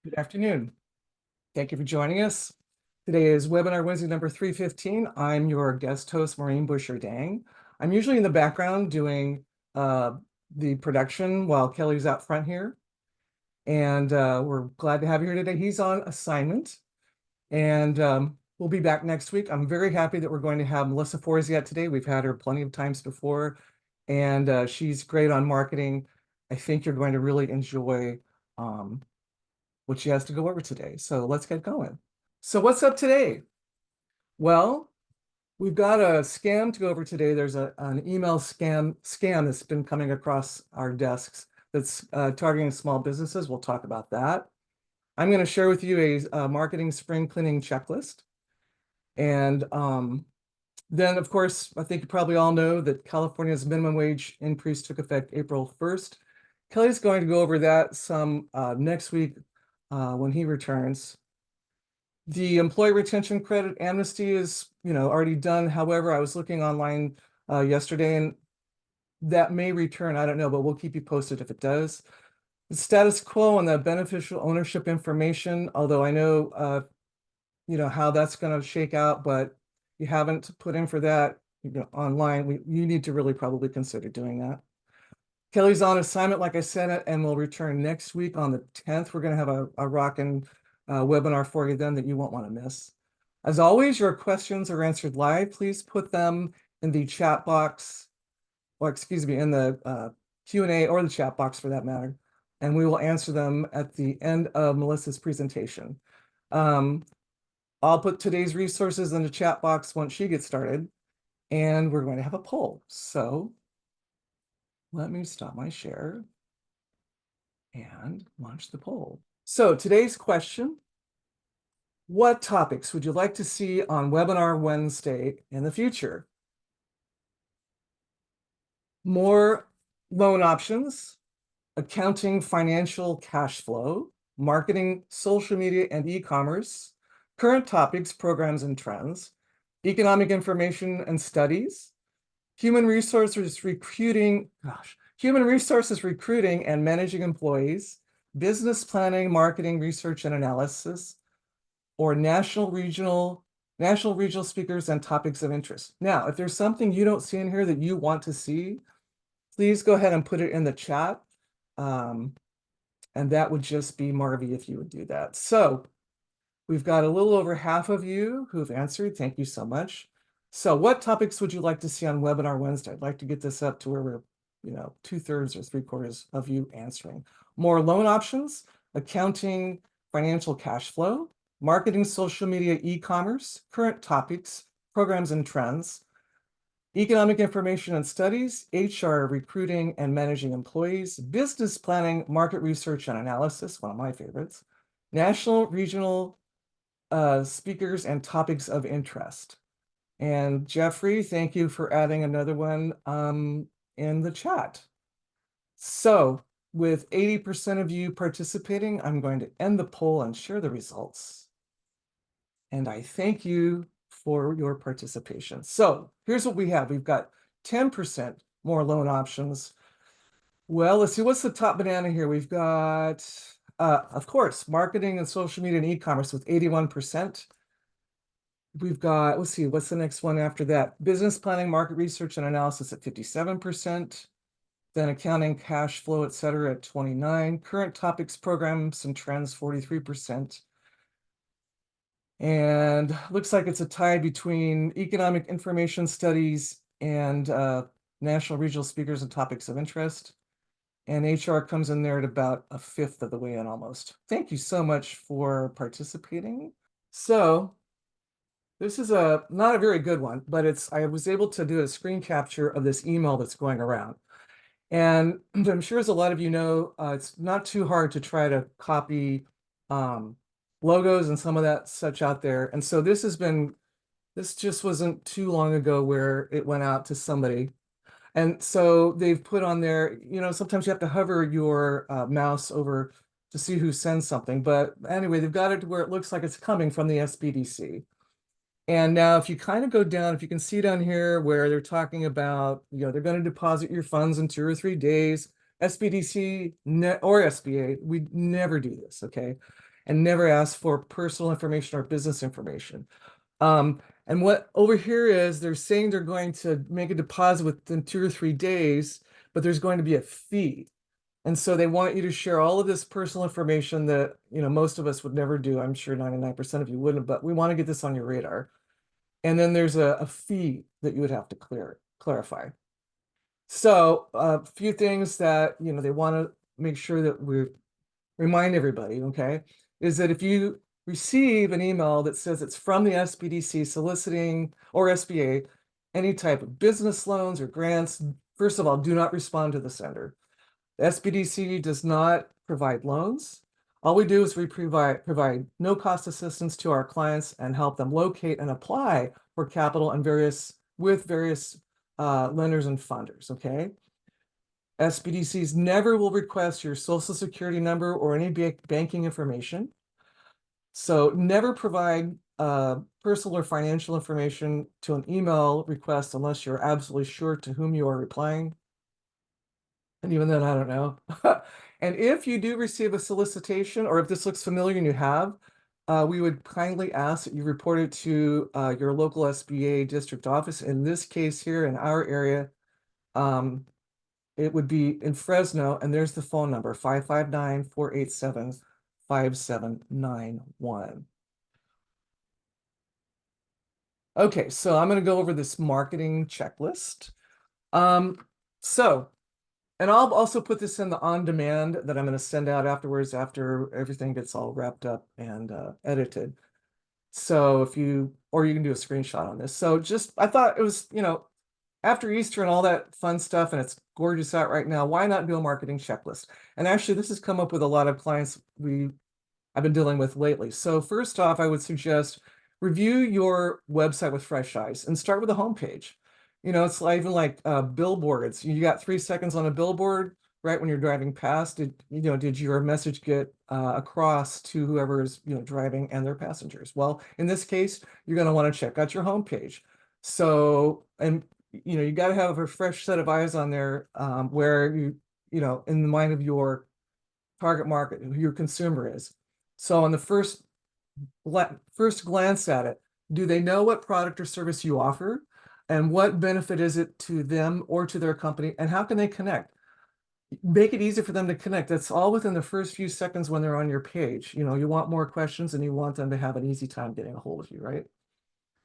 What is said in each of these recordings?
Good afternoon. Thank you for joining us. Today is webinar Wednesday number 315. I'm your guest host, Maureen Buscher-Dang. I'm usually in the background doing the production while Kelly's out front here. And we're glad to have you here today. He's on assignment. And we'll be back next week. I'm very happy that we're going to have Melissa Forziat today. We've had her plenty of times before. And she's great on marketing. I think you're going to really enjoy what she has to go over today. So let's get going. So what's up today? Well, we've got a scam to go over today. There's an email scam that's been coming across our desks that's targeting small businesses. We'll talk about that. I'm going to share with you a marketing spring cleaning checklist. And then, of course, I think you probably all know that California's minimum wage increase took effect April 1st. Kelly's going to go over that some next week when he returns. The employee retention credit amnesty is, already done. However, I was looking online yesterday, and that may return. I don't know, but we'll keep you posted if it does. The status quo on the beneficial ownership information, although I know, how that's going to shake out, but you haven't put in for that, online. You need to really probably consider doing that. Kelly's on assignment, like I said, and we'll return next week on the 10th. We're going to have a rockin' webinar for you then that you won't want to miss. As always, your questions are answered live. Please put them in the chat box, or excuse me, in the Q&A or the chat box for that matter, and we will answer them at the end of Melissa's presentation. I'll put today's resources in the chat box once she gets started, and we're going to have a poll. So let me stop my share and launch the poll. So today's question: what topics would you like to see on Webinar Wednesday in the future? More loan options, accounting, financial cash flow, marketing, social media and e-commerce, current topics, programs and trends, economic information and studies, human resources recruiting and managing employees, business planning, marketing, research and analysis, or national regional speakers and topics of interest. Now, if there's something you don't see in here that you want to see, please go ahead and put it in the chat. And that would just be Marvy if you would do that. So we've got a little over half of you who've answered. Thank you so much. So what topics would you like to see on Webinar Wednesday? I'd like to get this up to where we're, 2/3 or 3/4 of you answering. More loan options, accounting, financial cash flow, marketing, social media, e-commerce, current topics, programs and trends, economic information and studies, HR, recruiting and managing employees, business planning, market research and analysis, one of my favorites, national, regional speakers and topics of interest. And Jeffrey, thank you for adding another one in the chat. So with 80% of you participating, I'm going to end the poll and share the results. And I thank you for your participation. So here's what we have. We've got 10% more loan options. Well, let's see, what's the top banana here? We've got, of course, marketing and social media and e-commerce with 81%. We've got, let's see, what's the next one after that? Business planning, market research and analysis at 57%. Then accounting, cash flow, et cetera, at 29%. Current topics, programs and trends, 43%. And looks like it's a tie between economic information studies and national regional speakers and topics of interest. And HR comes in there at about 1/5 of the way in almost. Thank you so much for participating. So this is not a very good one, but I was able to do a screen capture of this email that's going around. And I'm sure, as a lot of you know, it's not too hard to try to copy logos and some of that such out there. And so this just wasn't too long ago where it went out to somebody. And so they've put on there, sometimes you have to hover your mouse over to see who sends something. But anyway, they've got it to where it looks like it's coming from the SBDC. And now if you kind of go down, if you can see down here where they're talking about, they're going to deposit your funds in 2 or 3 days, SBDC or SBA, we never do this, okay? and never ask for personal information or business information. And what over here is they're saying they're going to make a deposit within 2 or 3 days, but there's going to be a fee. And so they want you to share all of this personal information that, most of us would never do. I'm sure 99% of you wouldn't, but we want to get this on your radar. And then there's a fee that you would have to clarify. So a few things that, they want to make sure that we remind everybody, okay, is that if you receive an email that says it's from the SBDC soliciting or SBA, any type of business loans or grants, first of all, do not respond to the sender. The SBDC does not provide loans. All we do is we provide no cost assistance to our clients and help them locate and apply for capital and various lenders and funders, okay? SBDCs never will request your social security number or any banking information. So never provide personal or financial information to an email request unless you're absolutely sure to whom you are replying. And even then, I don't know. And if you do receive a solicitation, or if this looks familiar and you have, we would kindly ask that you report it to your local SBA district office. In this case here in our area, it would be in Fresno, and there's the phone number, 559-487-5791. Okay, so I'm going to go over this marketing checklist. And I'll also put this in the on-demand that I'm going to send out afterwards after everything gets all wrapped up and edited. So or you can do a screenshot on this. So I thought it was, after Easter and all that fun stuff, and it's gorgeous out right now, why not do a marketing checklist? And actually, this has come up with a lot of clients I've been dealing with lately. So first off, I would suggest review your website with fresh eyes and start with the homepage. It's even like billboards. You got 3 seconds on a billboard right when you're driving past. Did your message get across to whoever is driving and their passengers? Well, in this case, you're going to want to check out your homepage. So, and you got to have a fresh set of eyes on there where in the mind of your target market, who your consumer is. So on the first glance at it, do they know what product or service you offer? And what benefit is it to them or to their company? And how can they connect? Make it easy for them to connect. That's all within the first few seconds when they're on your page. You want more questions and you want them to have an easy time getting a hold of you, right?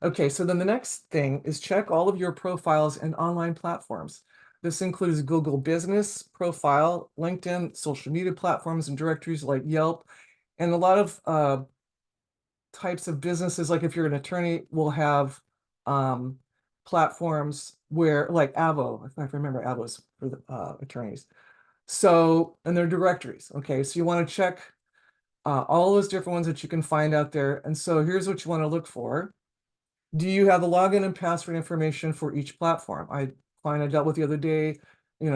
Okay, so then the next thing is check all of your profiles and online platforms. This includes Google Business Profile, LinkedIn, social media platforms, and directories like Yelp. And a lot of types of businesses, like if you're an attorney, will have platforms where, like Avo, if I remember, Avo's for the attorneys. So, and they're directories. Okay, so you want to check all those different ones that you can find out there. And so here's what you want to look for. Do you have the login and password information for each platform? Client I dealt with the other day,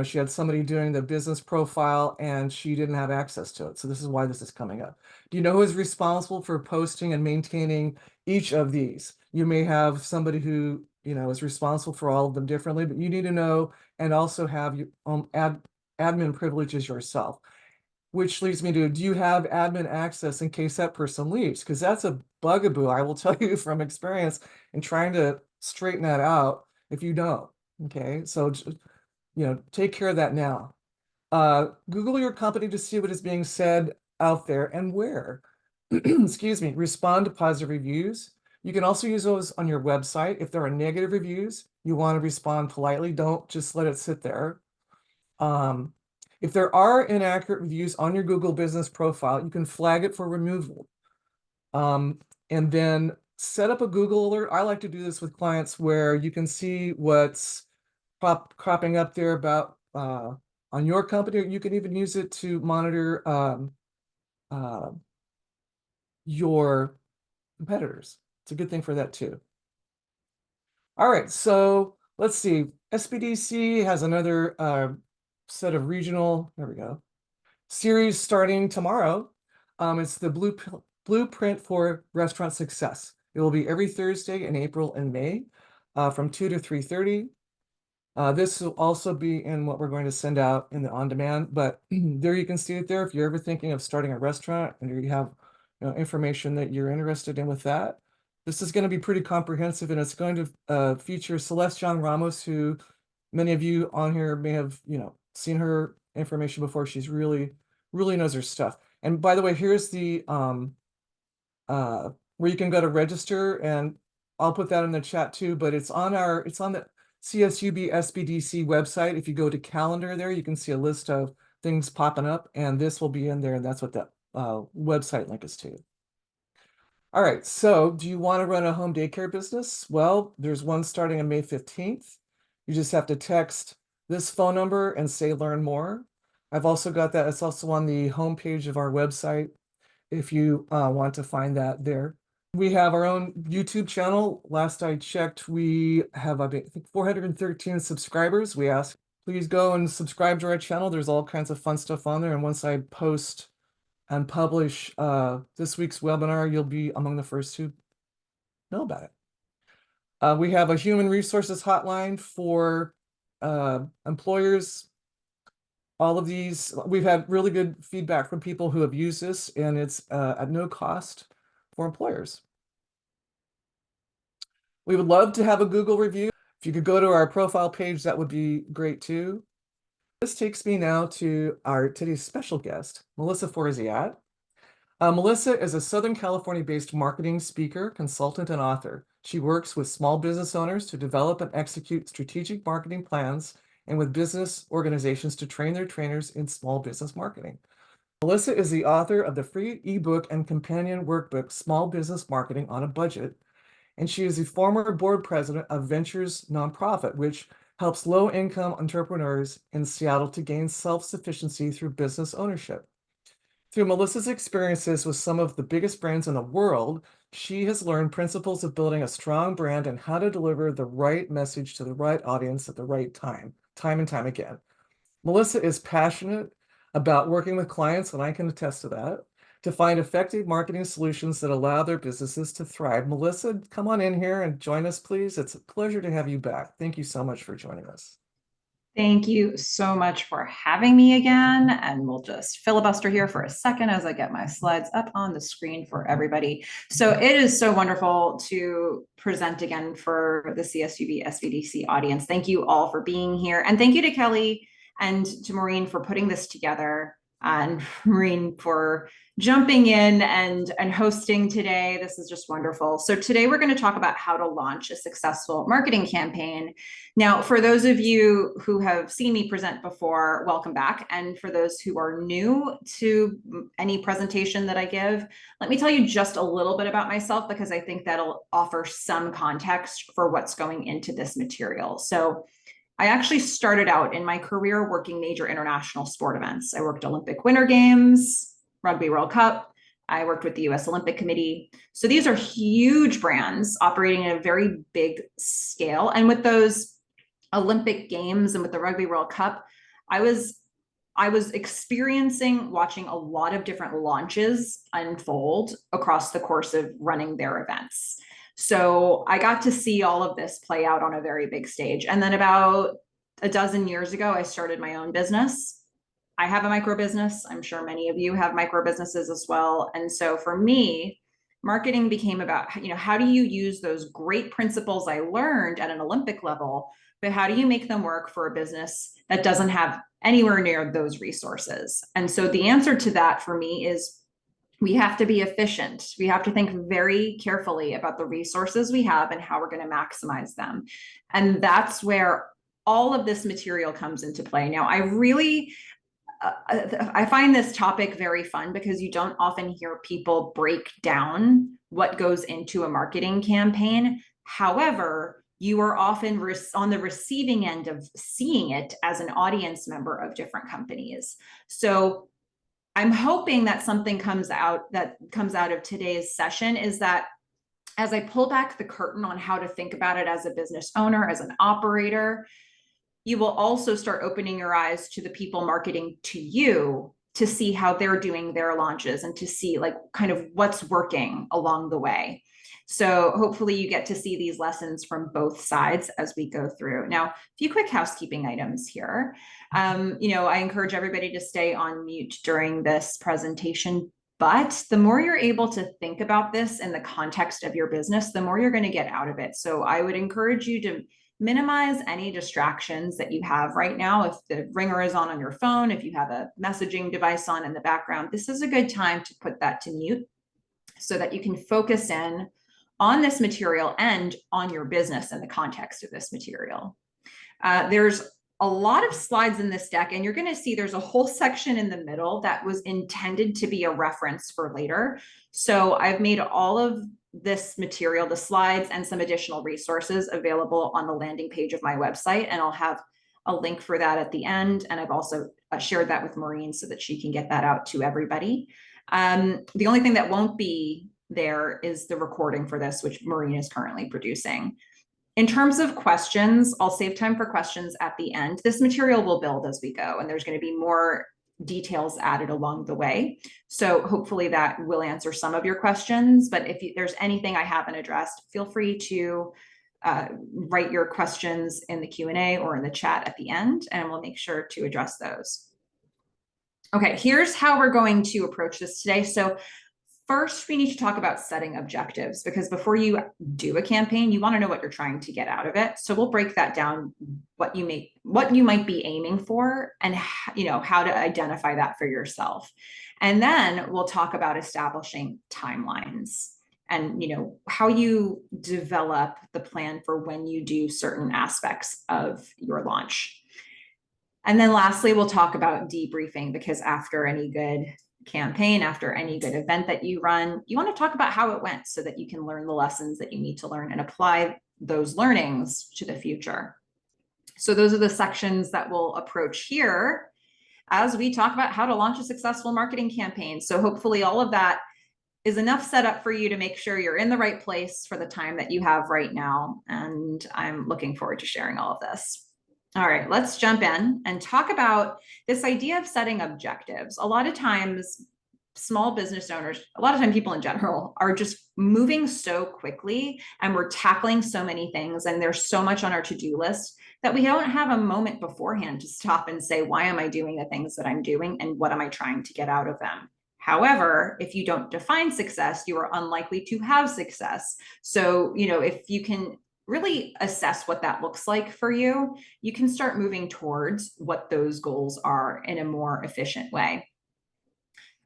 she had somebody doing the business profile and she didn't have access to it. So this is why this is coming up. Do you know who is responsible for posting and maintaining each of these? You may have somebody who, is responsible for all of them differently, but you need to know and also have your admin privileges yourself. Which leads me to, do you have admin access in case that person leaves? Because that's a bugaboo, I will tell you from experience in trying to straighten that out if you don't. Okay, so take care of that now. Google your company to see what is being said out there and where. Excuse me, respond to positive reviews. You can also use those on your website. If there are negative reviews, you want to respond politely. Don't just let it sit there. If there are inaccurate reviews on your Google business profile, you can flag it for removal. And then set up a Google alert. I like to do this with clients where you can see what's cropping up there about on your company. You can even use it to monitor your competitors. It's a good thing for that too. All right, so let's see. SBDC has another set of regional, there we go, series starting tomorrow. It's the Blueprint for Restaurant Success. It will be every Thursday in April and May from 2 to 3:30. This will also be in what we're going to send out in the on-demand, but there you can see it there. If you're ever thinking of starting a restaurant and you have information that you're interested in with that. This is going to be pretty comprehensive, and it's going to feature Celeste John Ramos, who many of you on here may have, seen her information before. She's really knows her stuff. And by the way, here's the where you can go to register, and I'll put that in the chat too, but it's on the CSUB SBDC website. If you go to calendar there, you can see a list of things popping up, and this will be in there, and that's what that website link is to. All right, so do you want to run a home daycare business? Well, there's one starting on May 15th. You just have to text this phone number and say learn more. I've also got that. It's also on the homepage of our website if you want to find that there. We have our own YouTube channel. Last I checked, we have, I think, 413 subscribers. We ask, please go and subscribe to our channel. There's all kinds of fun stuff on there. And once I post and publish this week's webinar, you'll be among the first to know about it. We have a human resources hotline for employers. All of these, we've had really good feedback from people who have used this, and it's at no cost for employers. We would love to have a Google review. If you could go to our profile page, that would be great too. This takes me now to today's special guest, Melissa Forziat. Melissa is a Southern California-based marketing speaker, consultant, and author. She works with small business owners to develop and execute strategic marketing plans, and with business organizations to train their trainers in small business marketing. Melissa is the author of the free ebook and companion workbook, Small Business Marketing on a Budget, and she is the former board president of Ventures nonprofit, which helps low-income entrepreneurs in Seattle to gain self-sufficiency through business ownership. Through Melissa's experiences with some of the biggest brands in the world, she has learned principles of building a strong brand and how to deliver the right message to the right audience at the right time and time again. Melissa is passionate about working with clients, and I can attest to that, to find effective marketing solutions that allow their businesses to thrive. Melissa, come on in here and join us, please. It's a pleasure to have you back. Thank you so much for joining us. Thank you so much for having me again. And we'll just filibuster here for a second as I get my slides up on the screen for everybody. So it is so wonderful to present again for the CSUB SBDC audience. Thank you all for being here. And thank you to Kelly and to Maureen for putting this together, and Maureen for jumping in and hosting today. This is just wonderful. So today we're going to talk about how to launch a successful marketing campaign. Now, for those of you who have seen me present before, welcome back. And for those who are new to any presentation that I give, let me tell you just a little bit about myself, because I think that'll offer some context for what's going into this material. So I actually started out in my career working major international sport events. I worked Olympic Winter Games, Rugby World Cup. I worked with the US Olympic Committee. So these are huge brands operating at a very big scale. And with those Olympic Games and with the Rugby World Cup, I was experiencing watching a lot of different launches unfold across the course of running their events. So I got to see all of this play out on a very big stage. And then about a dozen years ago, I started my own business. I have a micro business. I'm sure many of you have micro businesses as well. And so for me, marketing became about, how do you use those great principles I learned at an Olympic level, but how do you make them work for a business that doesn't have anywhere near those resources? And so the answer to that for me is we have to be efficient. We have to think very carefully about the resources we have and how we're going to maximize them. And that's where all of this material comes into play. Now, I find this topic very fun because you don't often hear people break down what goes into a marketing campaign. However, you are often on the receiving end of seeing it as an audience member of different companies. So I'm hoping that something comes out of today's session is that as I pull back the curtain on how to think about it as a business owner, as an operator, you will also start opening your eyes to the people marketing to you to see how they're doing their launches and to see kind of what's working along the way. So hopefully you get to see these lessons from both sides as we go through. Now, a few quick housekeeping items here. I encourage everybody to stay on mute during this presentation, But the more you're able to think about this in the context of your business, the more you're going to get out of it. So I would encourage you to minimize any distractions that you have right now. If the ringer is on your phone, if you have a messaging device on in the background, this is a good time to put that to mute so that you can focus in on this material and on your business in the context of this material. There's a lot of slides in this deck, and you're going to see there's a whole section in the middle that was intended to be a reference for later. So I've made all of this material, the slides and some additional resources available on the landing page of my website, and I'll have a link for that at the end. And I've also shared that with Maureen so that she can get that out to everybody. The only thing that won't be there is the recording for this, which Maureen is currently producing. In terms of questions, I'll save time for questions at the end. This material will build as we go, and there's going to be more details added along the way. So hopefully that will answer some of your questions. But if there's anything I haven't addressed, feel free to write your questions in the Q&A or in the chat at the end, and we'll make sure to address those. Okay, here's how we're going to approach this today. So first, we need to talk about setting objectives, because before you do a campaign, you want to know what you're trying to get out of it. So we'll break that down, what you might be aiming for, and how to identify that for yourself. And then we'll talk about establishing timelines and how you develop the plan for when you do certain aspects of your launch. And then lastly, we'll talk about debriefing, because after any good campaign, after any good event that you run, you want to talk about how it went so that you can learn the lessons that you need to learn and apply those learnings to the future. So those are the sections that we'll approach here as we talk about how to launch a successful marketing campaign. So hopefully all of that is enough setup for you to make sure you're in the right place for the time that you have right now. And I'm looking forward to sharing all of this. All right, let's jump in and talk about this idea of setting objectives. A lot of times, small business owners, a lot of time people in general, are just moving so quickly, and we're tackling so many things, and there's so much on our to-do list that we don't have a moment beforehand to stop and say, why am I doing the things that I'm doing, and what am I trying to get out of them? However, if you don't define success, you are unlikely to have success. So, if you can really assess what that looks like for you, you can start moving towards what those goals are in a more efficient way.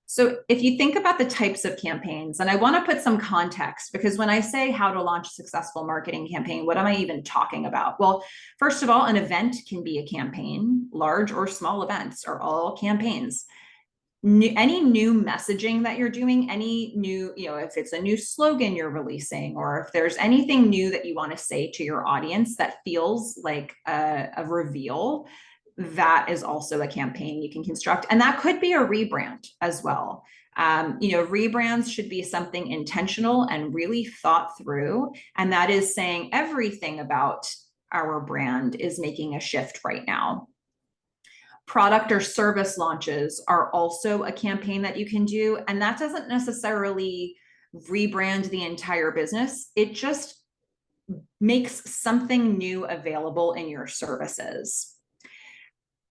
So if you think about the types of campaigns, and I want to put some context, because when I say how to launch a successful marketing campaign, what am I even talking about? Well, first of all, an event can be a campaign. Large or small events are all campaigns. Any new messaging that you're doing, any new, if it's a new slogan you're releasing, or if there's anything new that you want to say to your audience that feels like a reveal, that is also a campaign you can construct. And that could be a rebrand as well. Rebrands should be something intentional and really thought through. And that is saying everything about our brand is making a shift right now. Product or service launches are also a campaign that you can do. And that doesn't necessarily rebrand the entire business. It just makes something new available in your services.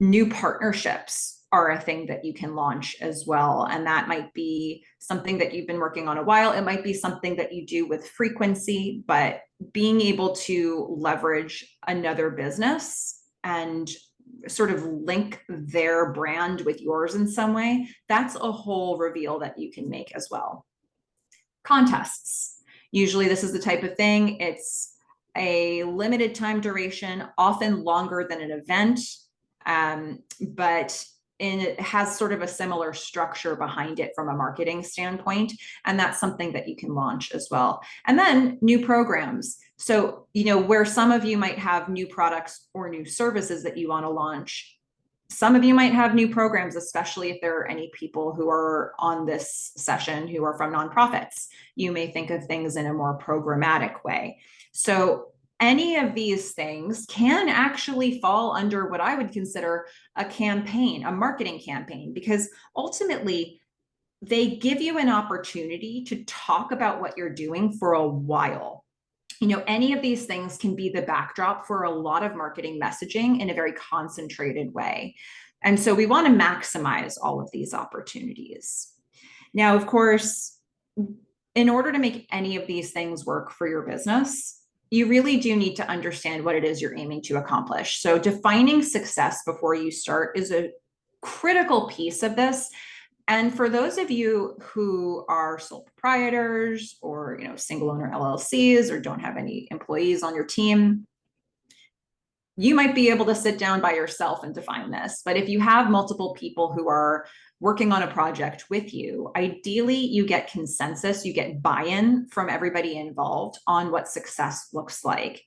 New partnerships are a thing that you can launch as well. And that might be something that you've been working on a while. It might be something that you do with frequency, but being able to leverage another business and sort of link their brand with yours in some way, that's a whole reveal that you can make as well. Contests. Usually this is the type of thing, it's a limited time duration, often longer than an event, but it has sort of a similar structure behind it from a marketing standpoint. And that's something that you can launch as well. And then new programs. So, where some of you might have new products or new services that you want to launch, some of you might have new programs, especially if there are any people who are on this session who are from nonprofits. You may think of things in a more programmatic way. So any of these things can actually fall under what I would consider a campaign, a marketing campaign, because ultimately they give you an opportunity to talk about what you're doing for a while. Any of these things can be the backdrop for a lot of marketing messaging in a very concentrated way. And so we want to maximize all of these opportunities. Now, of course, in order to make any of these things work for your business, you really do need to understand what it is you're aiming to accomplish. So defining success before you start is a critical piece of this. And for those of you who are sole proprietors or, single owner LLCs or don't have any employees on your team, you might be able to sit down by yourself and define this. But if you have multiple people who are working on a project with you, ideally you get consensus, you get buy-in from everybody involved on what success looks like.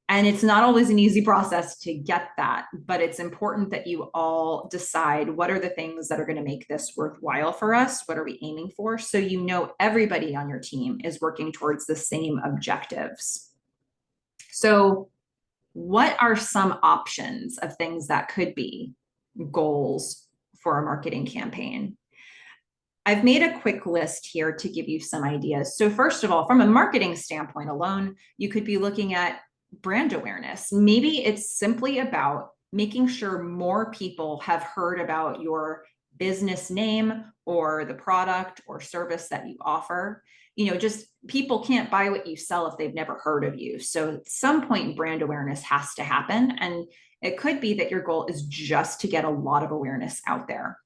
And it's not always an easy process to get that, but it's important that you all decide what are the things that are going to make this worthwhile for us? What are we aiming for? So everybody on your team is working towards the same objectives. So what are some options of things that could be goals for a marketing campaign? I've made a quick list here to give you some ideas. So first of all, from a marketing standpoint alone, you could be looking at brand awareness. Maybe it's simply about making sure more people have heard about your business name or the product or service that you offer. Just people can't buy what you sell if they've never heard of you. So at some point, brand awareness has to happen. And it could be that your goal is just to get a lot of awareness out there.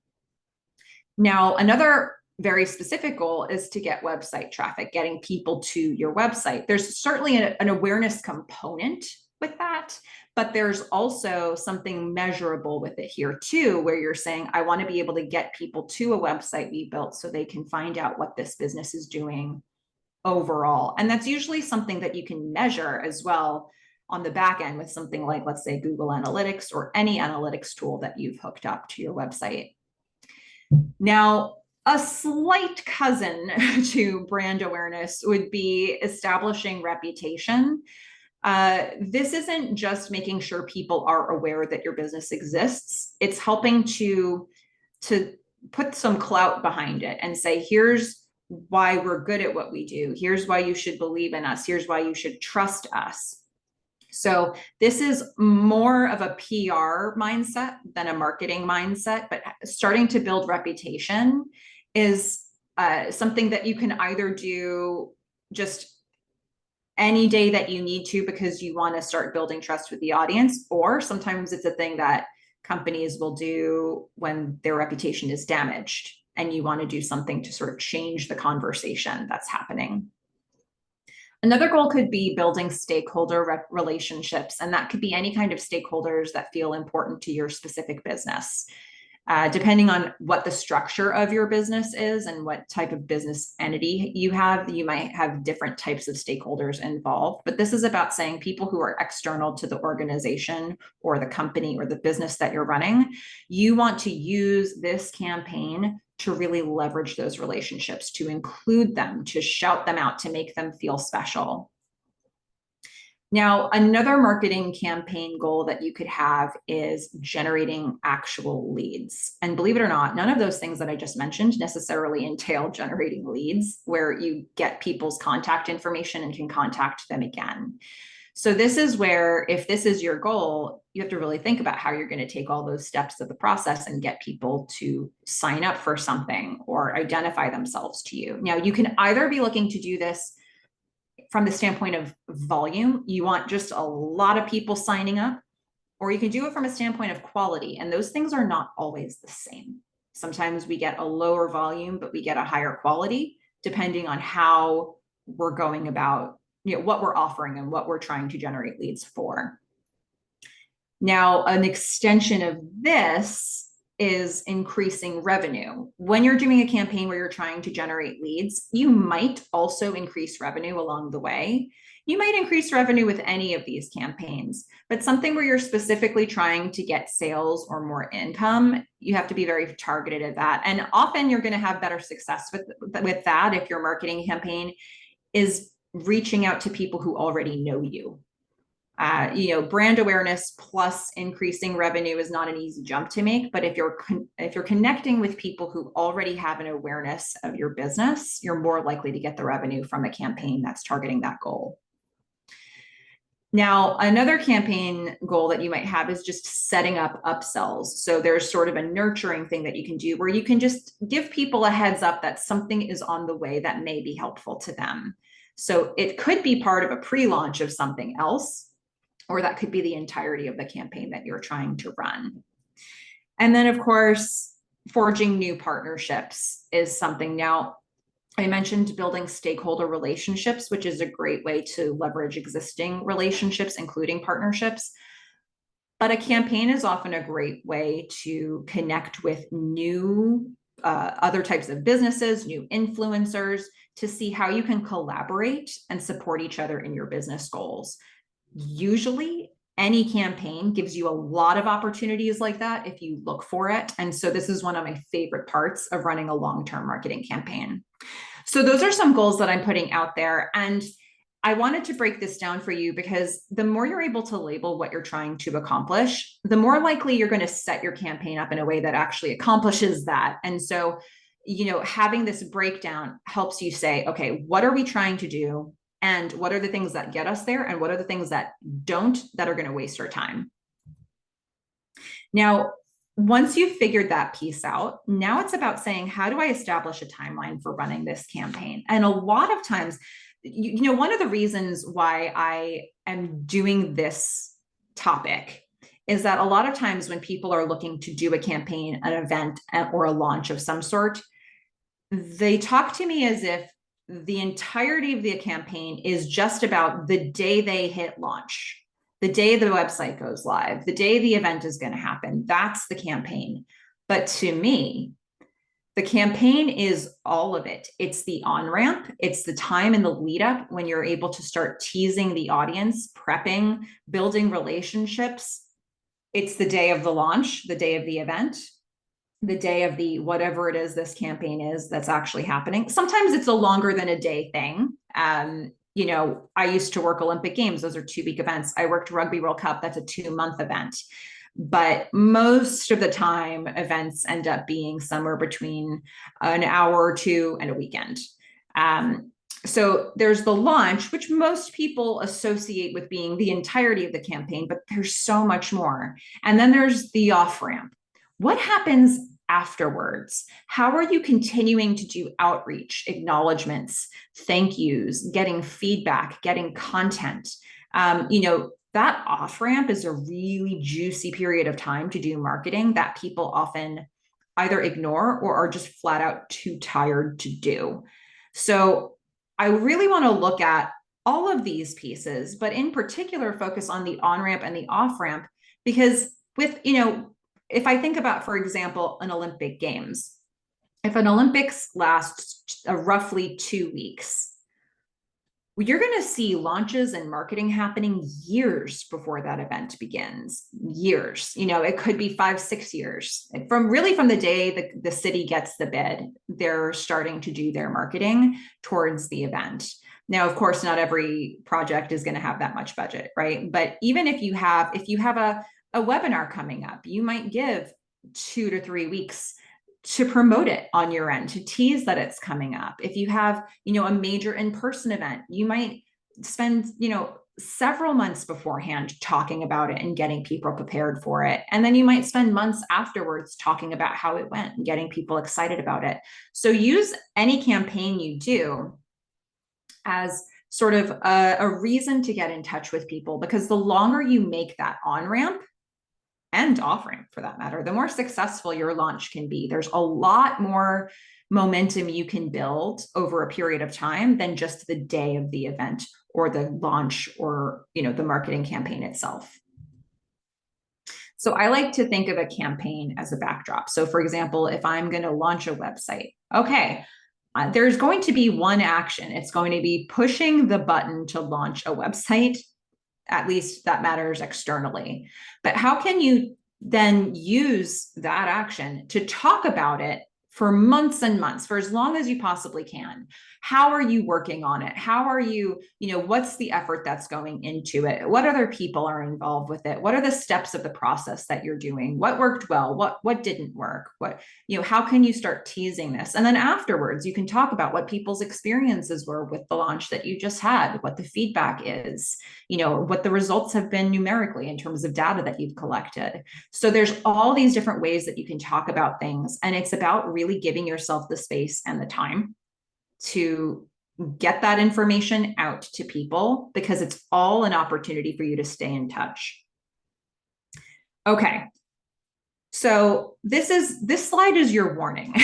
Now, another very specific goal is to get website traffic, getting people to your website. There's certainly an awareness component with that, but there's also something measurable with it here too, where you're saying, I want to be able to get people to a website we built so they can find out what this business is doing overall. And that's usually something that you can measure as well on the back end with something like, let's say, Google Analytics or any analytics tool that you've hooked up to your website. Now, a slight cousin to brand awareness would be establishing reputation. This isn't just making sure people are aware that your business exists. It's helping to put some clout behind it and say, here's why we're good at what we do. Here's why you should believe in us. Here's why you should trust us. So this is more of a PR mindset than a marketing mindset, but starting to build reputation is something that you can either do just any day that you need to because you want to start building trust with the audience, or sometimes it's a thing that companies will do when their reputation is damaged and you want to do something to sort of change the conversation that's happening. Another goal could be building stakeholder relationships, and that could be any kind of stakeholders that feel important to your specific business. Depending on what the structure of your business is and what type of business entity you have, you might have different types of stakeholders involved. But this is about saying people who are external to the organization or the company or the business that you're running. You want to use this campaign to really leverage those relationships, to include them, to shout them out, to make them feel special. Now, another marketing campaign goal that you could have is generating actual leads. And believe it or not, none of those things that I just mentioned necessarily entail generating leads where you get people's contact information and can contact them again. So this is where, if this is your goal, you have to really think about how you're going to take all those steps of the process and get people to sign up for something or identify themselves to you. Now, you can either be looking to do this from the standpoint of volume, you want just a lot of people signing up, or you can do it from a standpoint of quality. And those things are not always the same. Sometimes we get a lower volume, but we get a higher quality, depending on how we're going about, what we're offering and what we're trying to generate leads for. Now, an extension of this is increasing revenue. When you're doing a campaign where you're trying to generate leads, you might also increase revenue along the way. You might increase revenue with any of these campaigns, but something where you're specifically trying to get sales or more income, you have to be very targeted at that. And often you're going to have better success with that if your marketing campaign is reaching out to people who already know you. Brand awareness plus increasing revenue is not an easy jump to make, but if you're connecting with people who already have an awareness of your business, you're more likely to get the revenue from a campaign that's targeting that goal. Now, another campaign goal that you might have is just setting up upsells. So there's sort of a nurturing thing that you can do where you can just give people a heads up that something is on the way that may be helpful to them. So it could be part of a pre-launch of something else, or that could be the entirety of the campaign that you're trying to run. And then, of course, forging new partnerships is something. Now, I mentioned building stakeholder relationships, which is a great way to leverage existing relationships, including partnerships. But a campaign is often a great way to connect with new other types of businesses, new influencers, to see how you can collaborate and support each other in your business goals. Usually, any campaign gives you a lot of opportunities like that if you look for it. And so this is one of my favorite parts of running a long-term marketing campaign. So those are some goals that I'm putting out there. And I wanted to break this down for you because the more you're able to label what you're trying to accomplish, the more likely you're going to set your campaign up in a way that actually accomplishes that. And so, having this breakdown helps you say, okay, what are we trying to do? And what are the things that get us there? And what are the things that don't, that are going to waste our time? Now, once you've figured that piece out, now it's about saying, how do I establish a timeline for running this campaign? And a lot of times, one of the reasons why I am doing this topic is that a lot of times when people are looking to do a campaign, an event, or a launch of some sort, they talk to me as if the entirety of the campaign is just about the day they hit launch, the day the website goes live, the day the event is going to happen. That's the campaign. But to me, the campaign is all of it. It's the on-ramp. It's the time in the lead up when you're able to start teasing the audience, prepping, building relationships. It's the day of the launch, the day of the event, the day of the whatever it is this campaign is that's actually happening. Sometimes it's a longer than a day thing. I used to work Olympic Games. Those are 2-week events. I worked Rugby World Cup. That's a 2-month event. But most of the time, events end up being somewhere between an hour or two and a weekend. So there's the launch, which most people associate with being the entirety of the campaign, but there's so much more. And then there's the off-ramp. What happens afterwards? How are you continuing to do outreach, acknowledgements, thank yous, getting feedback, getting content? That off-ramp is a really juicy period of time to do marketing that people often either ignore or are just flat out too tired to do. So I really want to look at all of these pieces, but in particular, focus on the on-ramp and the off-ramp, because if I think about, for example, an Olympic Games, if an Olympics lasts roughly 2 weeks, you're going to see launches and marketing happening years before that event begins. Years, it could be 5-6 years from the day the city gets the bid, they're starting to do their marketing towards the event. Now, of course, not every project is going to have that much budget, right? But even if you have a webinar coming up, you might give 2 to 3 weeks to promote it on your end, to tease that it's coming up. If you have, a major in-person event, you might spend, several months beforehand talking about it and getting people prepared for it. And then you might spend months afterwards talking about how it went and getting people excited about it. So use any campaign you do as sort of a reason to get in touch with people, because the longer you make that on-ramp, and off-ramp for that matter, the more successful your launch can be. There's a lot more momentum you can build over a period of time than just the day of the event or the launch or, the marketing campaign itself. So I like to think of a campaign as a backdrop. So for example, if I'm going to launch a website, okay, there's going to be one action. It's going to be pushing the button to launch a website. At least that matters externally. But how can you then use that action to talk about it for months and months, for as long as you possibly can? How are you working on it? How are you, what's the effort that's going into it? What other people are involved with it? What are the steps of the process that you're doing? What worked well? What didn't work? How can you start teasing this? And then afterwards, you can talk about what people's experiences were with the launch that you just had, what the feedback is, what the results have been numerically in terms of data that you've collected. So there's all these different ways that you can talk about things. And it's about really giving yourself the space and the time to get that information out to people, because it's all an opportunity for you to stay in touch. Okay. So this slide is your warning.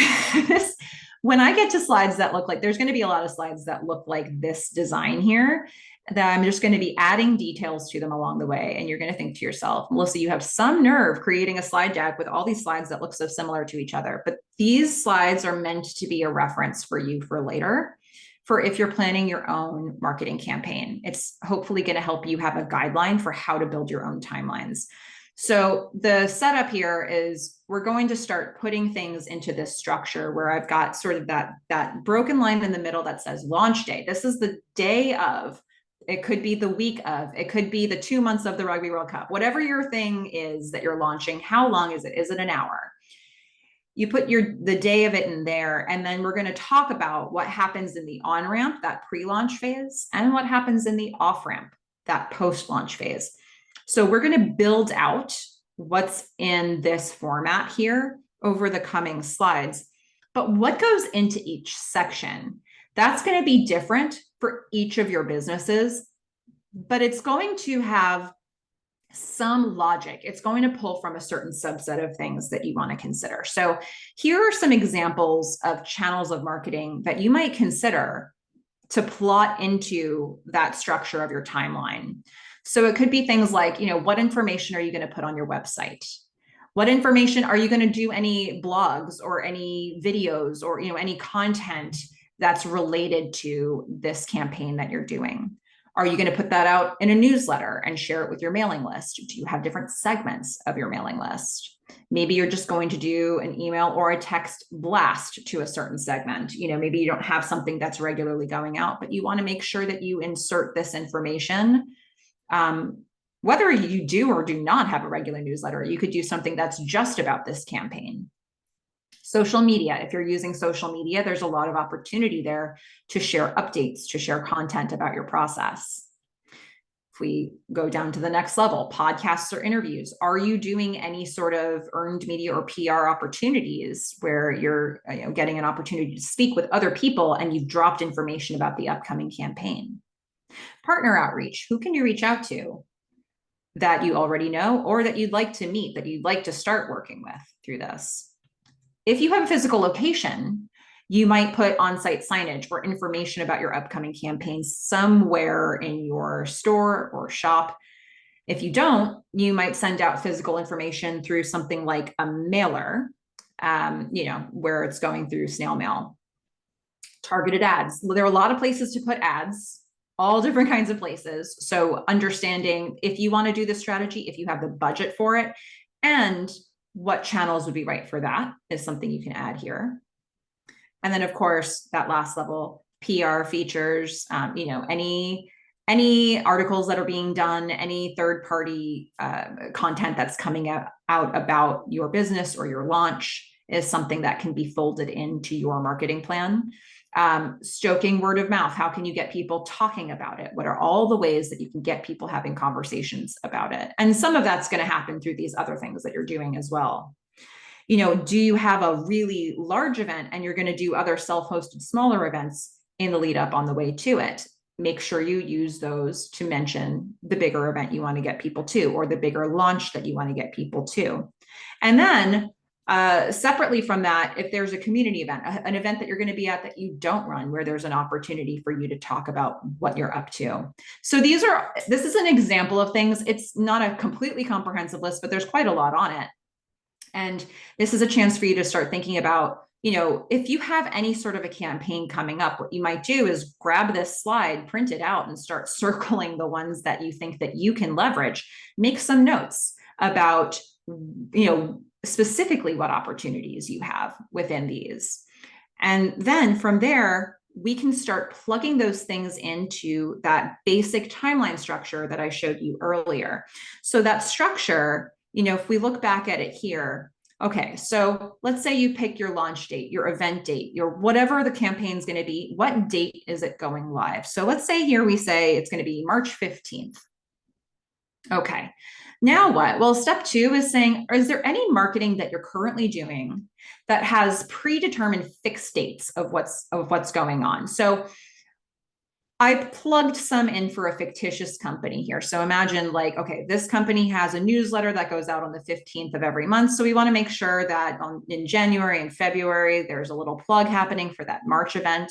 When I get to slides that look like, there's going to be a lot of slides that look like this design here, that I'm just going to be adding details to them along the way. And you're going to think to yourself, Melissa, you have some nerve creating a slide deck with all these slides that look so similar to each other. But these slides are meant to be a reference for you for later, for if you're planning your own marketing campaign. It's hopefully going to help you have a guideline for how to build your own timelines. So the setup here is we're going to start putting things into this structure where I've got sort of that broken line in the middle that says launch day. This is the day of. It could be the week of, it could be the 2 months of the Rugby World Cup, whatever your thing is that you're launching. How long is it? Is it an hour? You put the day of it in there, and then we're going to talk about what happens in the on-ramp, that pre-launch phase, and what happens in the off-ramp, that post-launch phase. So we're going to build out what's in this format here over the coming slides. But what goes into each section, that's going to be different for each of your businesses, but it's going to have some logic. It's going to pull from a certain subset of things that you want to consider. So here are some examples of channels of marketing that you might consider to plot into that structure of your timeline. So it could be things like, what information are you going to put on your website? What information are you going to do? Any blogs or any videos or, any content that's related to this campaign that you're doing? Are you going to put that out in a newsletter and share it with your mailing list? Do you have different segments of your mailing list? Maybe you're just going to do an email or a text blast to a certain segment. Maybe you don't have something that's regularly going out, but you want to make sure that you insert this information. Whether you do or do not have a regular newsletter, you could do something that's just about this campaign. Social media, if you're using social media, there's a lot of opportunity there to share updates, to share content about your process. If we go down to the next level, podcasts or interviews, are you doing any sort of earned media or PR opportunities where you're getting an opportunity to speak with other people and you've dropped information about the upcoming campaign? Partner outreach, who can you reach out to that you already know or that you'd like to meet, that you'd like to start working with through this? If you have a physical location, you might put on-site signage or information about your upcoming campaigns somewhere in your store or shop. If you don't, you might send out physical information through something like a mailer, where it's going through snail mail. Targeted ads. There are a lot of places to put ads, all different kinds of places. So understanding if you want to do this strategy, if you have the budget for it, and what channels would be right for that is something you can add here. And then of course, that last level, PR features, any articles that are being done, any third-party content that's coming out about your business or your launch is something that can be folded into your marketing plan. Stoking word of mouth. How can you get people talking about it? What are all the ways that you can get people having conversations about it? And some of that's going to happen through these other things that you're doing as well. Do you have a really large event and you're going to do other self-hosted smaller events in the lead up on the way to it? Make sure you use those to mention the bigger event you want to get people to, or the bigger launch that you want to get people to. And then separately from that, if there's a community event, an event that you're going to be at that you don't run, where there's an opportunity for you to talk about what you're up to. So this is an example of things. It's not a completely comprehensive list, but there's quite a lot on it. And this is a chance for you to start thinking about, if you have any sort of a campaign coming up, what you might do is grab this slide, print it out, and start circling the ones that you think that you can leverage. Make some notes about, specifically what opportunities you have within these. And then from there, we can start plugging those things into that basic timeline structure that I showed you earlier. So that structure, if we look back at it here, okay, so let's say you pick your launch date, your event date, your whatever the campaign is going to be. What date is it going live? So let's say here we say it's going to be March 15th. Okay, now what? Well, step 2 is saying, is there any marketing that you're currently doing that has predetermined fixed dates of what's going on? So I plugged some in for a fictitious company here. So imagine like, okay, this company has a newsletter that goes out on the 15th of every month. So we want to make sure that in January and February, there's a little plug happening for that March event.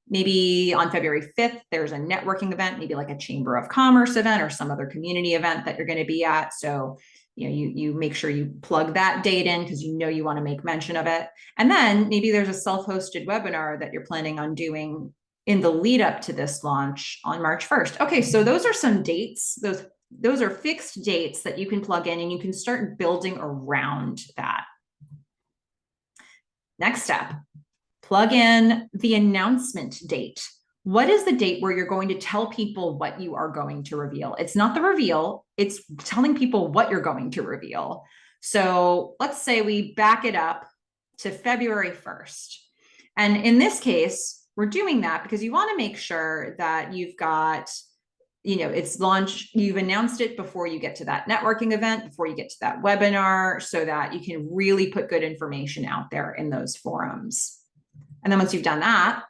Maybe on February 5th, there's a networking event, maybe like a Chamber of Commerce event or some other community event that you're going to be at. So you make sure you plug that date in because you want to make mention of it. And then maybe there's a self-hosted webinar that you're planning on doing in the lead up to this launch on March 1st. Okay, so those are some dates. Those are fixed dates that you can plug in and you can start building around that. Next step, plug in the announcement date. What is the date where you're going to tell people what you are going to reveal? It's not the reveal, it's telling people what you're going to reveal. So let's say we back it up to February 1st. And in this case, we're doing that because you want to make sure that you've got, it's launched, you've announced it before you get to that networking event, before you get to that webinar, so that you can really put good information out there in those forums. And then once you've done that,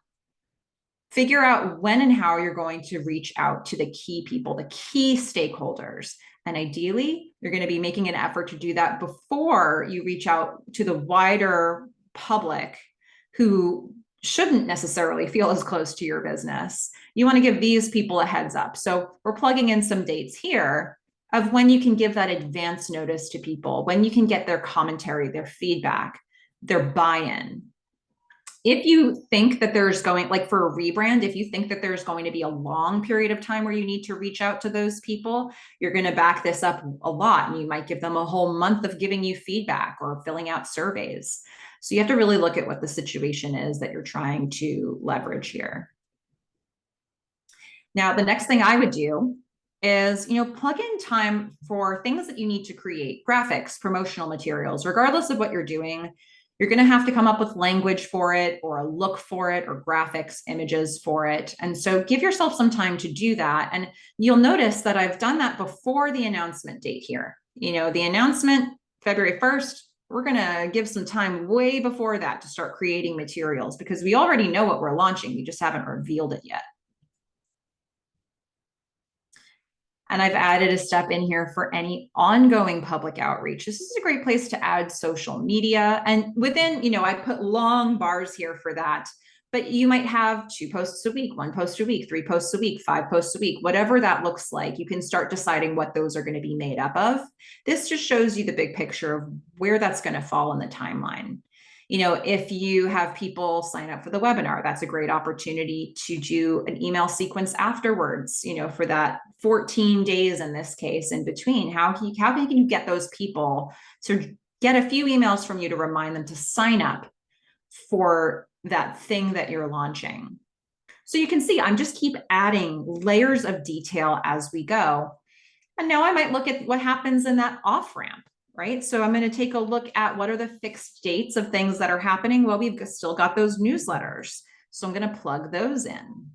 figure out when and how you're going to reach out to the key people, the key stakeholders. And ideally, you're going to be making an effort to do that before you reach out to the wider public who shouldn't necessarily feel as close to your business. You want to give these people a heads up. So we're plugging in some dates here of when you can give that advance notice to people, when you can get their commentary, their feedback, their buy-in. If you think that there's going, like for a rebrand, if you think that there's going to be a long period of time where you need to reach out to those people, you're going to back this up a lot. And you might give them a whole month of giving you feedback or filling out surveys. So you have to really look at what the situation is that you're trying to leverage here. Now, the next thing I would do is, plug in time for things that you need to create, graphics, promotional materials, regardless of what you're doing. You're going to have to come up with language for it or a look for it or graphics, images for it. And so give yourself some time to do that. And you'll notice that I've done that before the announcement date here. The announcement, February 1st, we're going to give some time way before that to start creating materials because we already know what we're launching. We just haven't revealed it yet. And I've added a step in here for any ongoing public outreach. This is a great place to add social media. And within, I put long bars here for that, but you might have 2 posts a week, 1 post a week, 3 posts a week, 5 posts a week, whatever that looks like. You can start deciding what those are going to be made up of. This just shows you the big picture of where that's going to fall in the timeline. If you have people sign up for the webinar, that's a great opportunity to do an email sequence afterwards, for that 14 days in this case in between. How can you get those people to get a few emails from you to remind them to sign up for that thing that you're launching? So you can see I'm just keep adding layers of detail as we go. And now I might look at what happens in that off-ramp. Right? So I'm going to take a look at what are the fixed dates of things that are happening. Well, we've still got those newsletters. So I'm going to plug those in.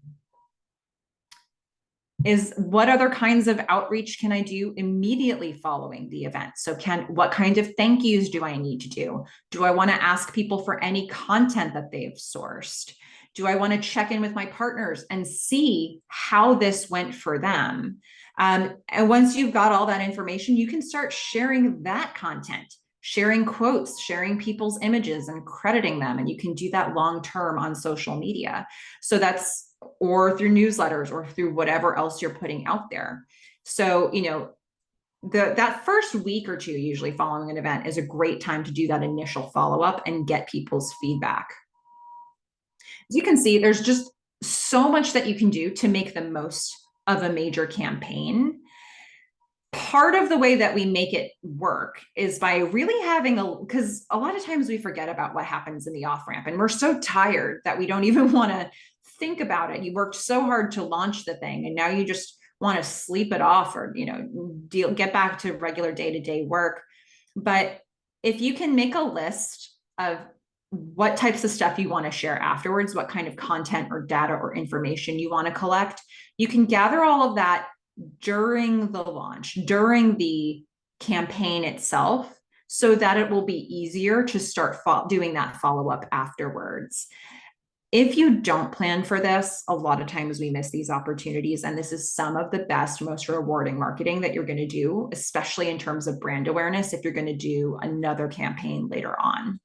What other kinds of outreach can I do immediately following the event? So what kind of thank yous do I need to do? Do I want to ask people for any content that they've sourced? Do I want to check in with my partners and see how this went for them? And once you've got all that information, you can start sharing that content, sharing quotes, sharing people's images and crediting them. And you can do that long-term on social media. So or through newsletters or through whatever else you're putting out there. So, that first week or two, usually following an event, is a great time to do that initial follow-up and get people's feedback. As you can see, there's just so much that you can do to make the most of a major campaign. part of the way that we make it work is by really having because a lot of times we forget about what happens in the off ramp, and we're so tired that we don't even want to think about it. You worked so hard to launch the thing, and now you just want to sleep it off, or get back to regular day-to-day work. But if you can make a list of what types of stuff you want to share afterwards, what kind of content or data or information you want to collect, you can gather all of that during the launch, during the campaign itself, so that it will be easier to start doing that follow-up afterwards. If you don't plan for this, a lot of times we miss these opportunities, and this is some of the best, most rewarding marketing that you're going to do, especially in terms of brand awareness, if you're going to do another campaign later on.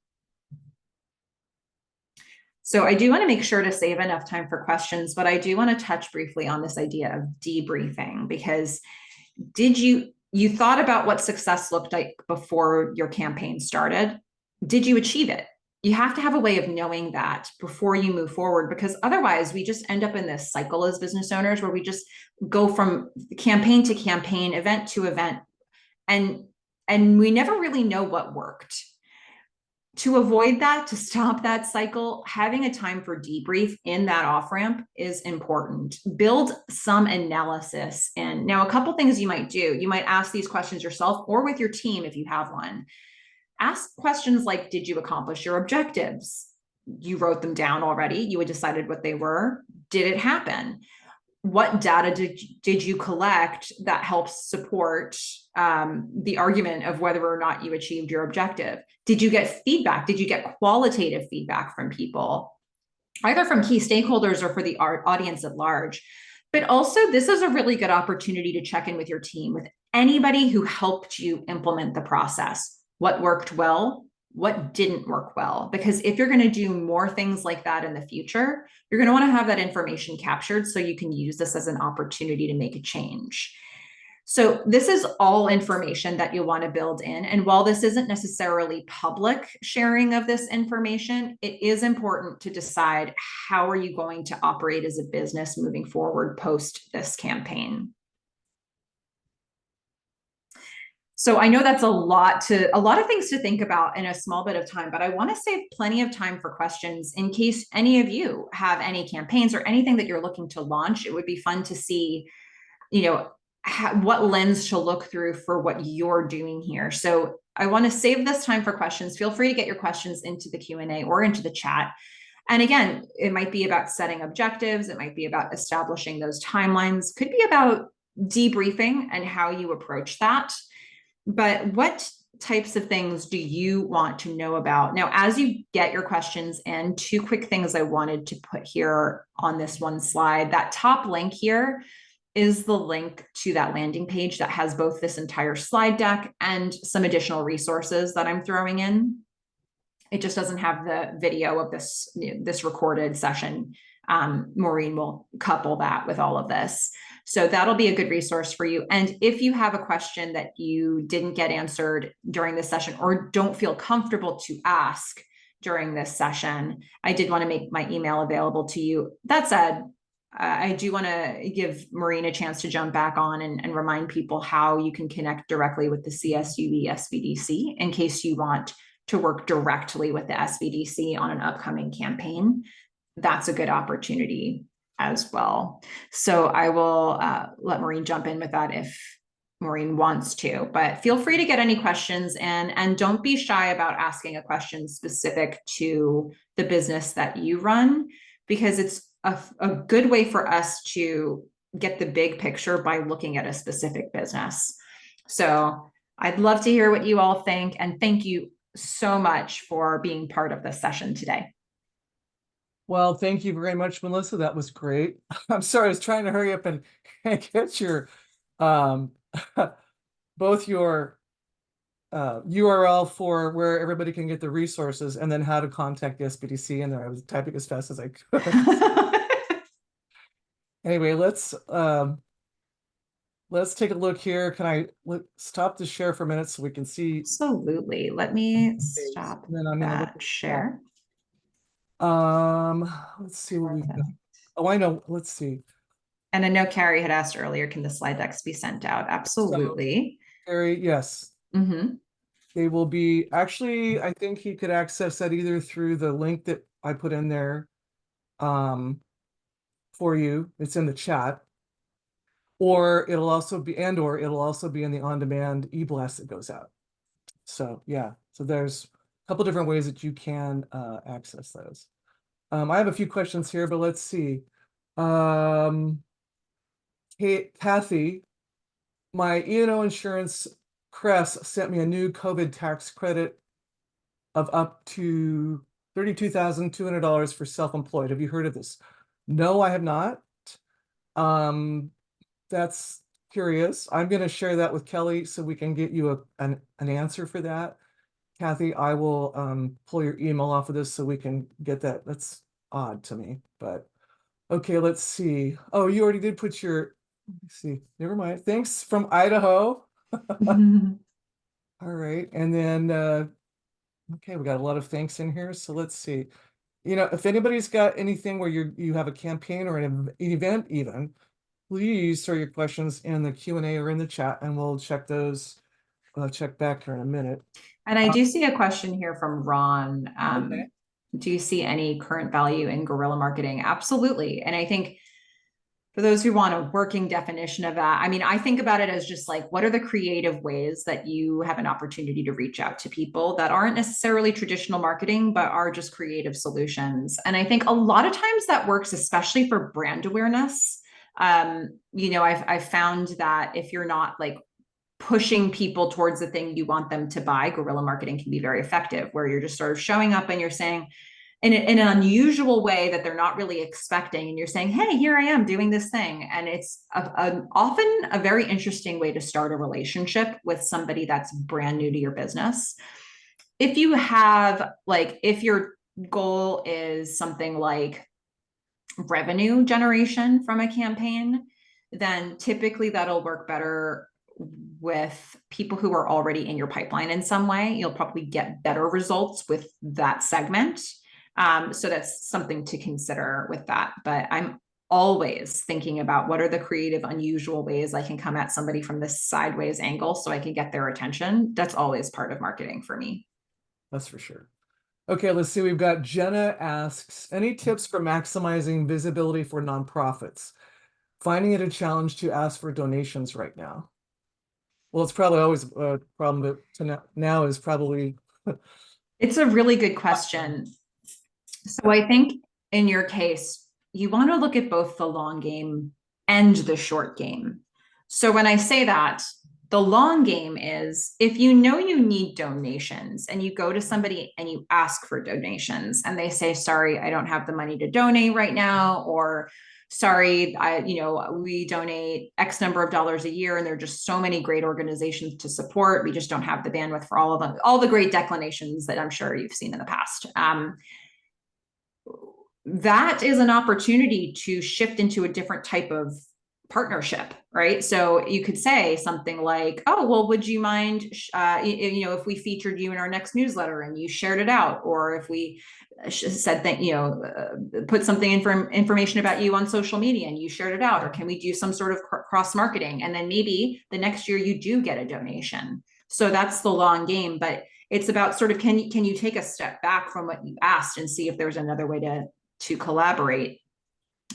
So I do want to make sure to save enough time for questions, but I do want to touch briefly on this idea of debriefing, because you thought about what success looked like before your campaign started? Did you achieve it? You have to have a way of knowing that before you move forward, because otherwise we just end up in this cycle as business owners where we just go from campaign to campaign, event to event, and we never really know what worked. To avoid that, to stop that cycle, having a time for debrief in that off ramp is important. Build some analysis. And now a couple things you might do. You might ask these questions yourself or with your team if you have one. Ask questions like, did you accomplish your objectives? You wrote them down already. You had decided what they were. Did it happen? What data did you collect that helps support the argument of whether or not you achieved your objective? Did you get feedback? Did you get qualitative feedback from people, either from key stakeholders or for the audience at large? But also, this is a really good opportunity to check in with your team, with anybody who helped you implement the process. What worked well? What didn't work well? Because if you're going to do more things like that in the future, you're going to want to have that information captured so you can use this as an opportunity to make a change. So this is all information that you'll want to build in. And while this isn't necessarily public sharing of this information, it is important to decide how are you going to operate as a business moving forward post this campaign. So I know that's a lot of things to think about in a small bit of time, but I want to save plenty of time for questions in case any of you have any campaigns or anything that you're looking to launch. It would be fun to see, what lens to look through for what you're doing here. So I want to save this time for questions. Feel free to get your questions into the Q&A or into the chat. And again, it might be about setting objectives. It might be about establishing those timelines. Could be about debriefing and how you approach that. But what types of things do you want to know about? Now, as you get your questions in, two quick things I wanted to put here on this one slide. That top link here is the link to that landing page that has both this entire slide deck and some additional resources that I'm throwing in. It just doesn't have the video of this recorded session. Maureen will couple that with all of this. So that'll be a good resource for you. And if you have a question that you didn't get answered during this session or don't feel comfortable to ask during this session, I did want to make my email available to you. That said, I do want to give Maureen a chance to jump back on and remind people how you can connect directly with the CSUB SBDC in case you want to work directly with the SBDC on an upcoming campaign. That's a good opportunity as well. So I will let Maureen jump in with that if Maureen wants to, but feel free to get any questions and don't be shy about asking a question specific to the business that you run, because it's a good way for us to get the big picture by looking at a specific business. So I'd love to hear what you all think, and thank you so much for being part of this session today. Well, thank you very much, Melissa. That was great. I'm sorry, I was trying to hurry up and get your both your URL for where everybody can get the resources and then how to contact the SBDC in there. I was typing as fast as I could. Anyway, let's take a look here. Can I stop the share for a minute so we can see? Absolutely. Let me stop and then I'm gonna look share. Let's see what we've got. Oh, I know. Let's see. And I know Carrie had asked earlier, can the slide decks be sent out? Absolutely. Carrie, yes. Mm-hmm. They will be, actually, I think he could access that either through the link that I put in there for you. It's in the chat. Or it'll also be, or it'll also be in the on-demand e-blast that goes out. So yeah, so there's a couple different ways that you can access those. I have a few questions here, but let's see. Hey, Kathy, my E&O insurance Crest sent me a new COVID tax credit of up to $32,200 for self-employed. Have you heard of this? No, I have not. That's curious. I'm going to share that with Kelly so we can get you an answer for that. Kathy, I will pull your email off of this so we can get that. That's odd to me, but okay, let's see. Oh, you already did put your, let me see, never mind. Thanks from Idaho. All right, and then, okay, we got a lot of thanks in here, so let's see. You know, if anybody's got anything where you have a campaign or an event even, please throw your questions in the Q&A or in the chat, and we'll check those. I'll check back here in a minute. And I do see a question here from Ron. Okay. Do you see any current value in guerrilla marketing? Absolutely. And I think for those who want a working definition of that, I mean, I think about it as just like, what are the creative ways that you have an opportunity to reach out to people that aren't necessarily traditional marketing, but are just creative solutions? And I think a lot of times that works, especially for brand awareness. You know, I've found that if you're not like pushing people towards the thing you want them to buy, guerrilla marketing can be very effective, where you're just sort of showing up and you're saying, in an unusual way that they're not really expecting, and you're saying, hey, here I am doing this thing. And it's often a very interesting way to start a relationship with somebody that's brand new to your business. If you have, like, if your goal is something like revenue generation from a campaign, then typically that'll work better with people who are already in your pipeline in some way. You'll probably get better results with that segment. So that's something to consider with that. But I'm always thinking about what are the creative, unusual ways I can come at somebody from this sideways angle so I can get their attention. That's always part of marketing for me. That's for sure. Okay, let's see. We've got Jenna asks, any tips for maximizing visibility for nonprofits? Finding it a challenge to ask for donations right now. Well, it's probably always a problem, but now is probably. It's a really good question. So I think in your case, you want to look at both the long game and the short game. So when I say that, the long game is if you know you need donations and you go to somebody and you ask for donations and they say, sorry, I don't have the money to donate right now, or sorry, we donate X number of dollars a year and there are just so many great organizations to support. We just don't have the bandwidth for all of them, all the great declinations that I'm sure you've seen in the past. That is an opportunity to shift into a different type of partnership, right? So you could say something like, oh, well, would you mind, if we featured you in our next newsletter and you shared it out, or if we said that, put something information about you on social media and you shared it out, or can we do some sort of cross marketing? And then maybe the next year you do get a donation. So that's the long game, but it's about sort of, can you take a step back from what you asked and see if there's another way to collaborate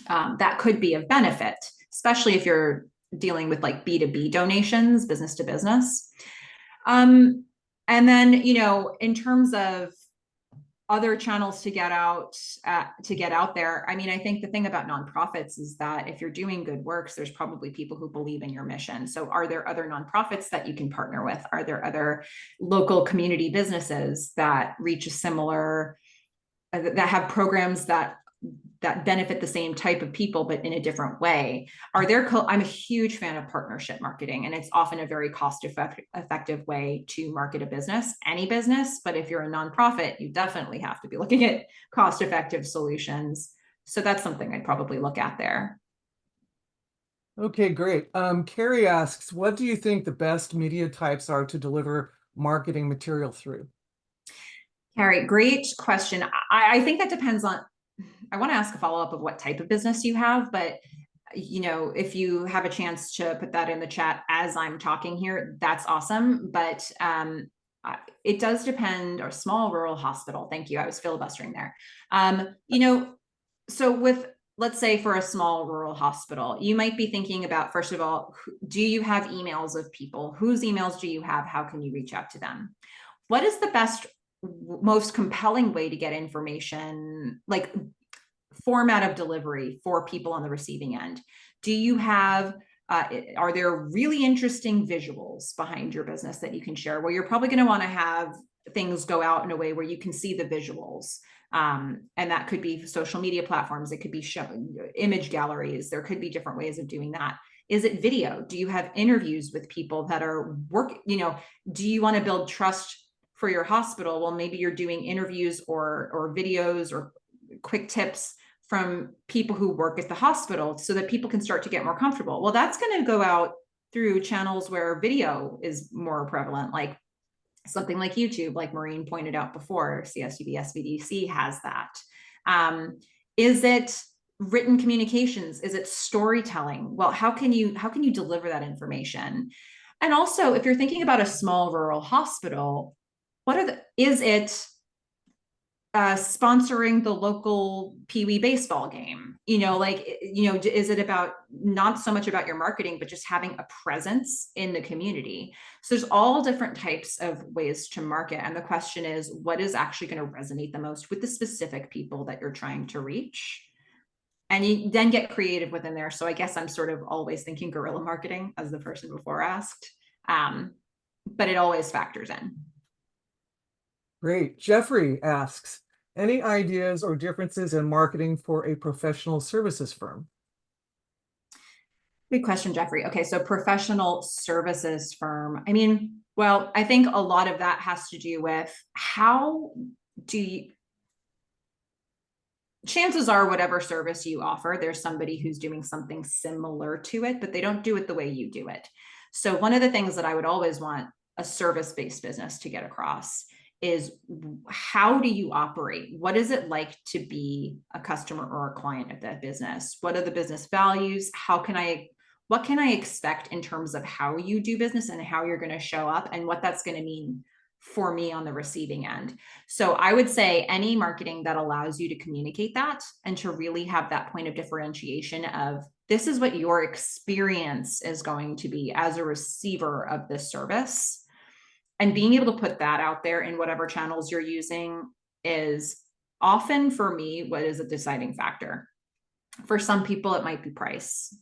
that could be of benefit, especially if you're dealing with like B2B donations, business to business. And then, in terms of other channels to get out there, I mean, I think the thing about nonprofits is that if you're doing good works, there's probably people who believe in your mission. So are there other nonprofits that you can partner with? Are there other local community businesses that reach a similar, that have programs that benefit the same type of people, but in a different way? I'm a huge fan of partnership marketing, and it's often a very cost-effective way to market a business, any business. But if you're a nonprofit, you definitely have to be looking at cost-effective solutions. So that's something I'd probably look at there. Okay, great. Carrie asks, what do you think the best media types are to deliver marketing material through? Carrie, great question. I think that depends on, I want to ask a follow-up of what type of business you have, but if you have a chance to put that in the chat as I'm talking here, that's awesome. But it does depend, or small rural hospital. Thank you. I was filibustering there. So let's say for a small rural hospital, you might be thinking about, first of all, do you have emails of people? Whose emails do you have? How can you reach out to them? What is the best, most compelling way to get information, like format of delivery for people on the receiving end? Do you have, are there really interesting visuals behind your business that you can share? Well, you're probably going to want to have things go out in a way where you can see the visuals. And that could be social media platforms. It could be image galleries. There could be different ways of doing that. Is it video? Do you have interviews with people that are do you want to build trust for your hospital? Well, maybe you're doing interviews or videos or quick tips from people who work at the hospital so that people can start to get more comfortable. Well, that's going to go out through channels where video is more prevalent, like something like YouTube, like Maureen pointed out before. CSUB, SBDC has that. Is it written communications? Is it storytelling? Well, how can you deliver that information? And also, if you're thinking about a small rural hospital, is it sponsoring the local Pee Wee baseball game? Is it about not so much about your marketing, but just having a presence in the community? So there's all different types of ways to market. And the question is, what is actually going to resonate the most with the specific people that you're trying to reach? And you then get creative within there. So I guess I'm sort of always thinking guerrilla marketing, as the person before asked, but it always factors in. Great. Jeffrey asks, any ideas or differences in marketing for a professional services firm? Good question, Jeffrey. Okay, so professional services firm. I mean, well, I think a lot of that has to do with how do you, chances are whatever service you offer, there's somebody who's doing something similar to it, but they don't do it the way you do it. So one of the things that I would always want a service-based business to get across is, how do you operate? What is it like to be a customer or a client of that business? What are the business values? What can I expect in terms of how you do business and how you're going to show up, and what that's going to mean for me on the receiving end? So I would say any marketing that allows you to communicate that and to really have that point of differentiation of, this is what your experience is going to be as a receiver of this service. And being able to put that out there in whatever channels you're using is often, for me, what is a deciding factor. For some people, it might be price,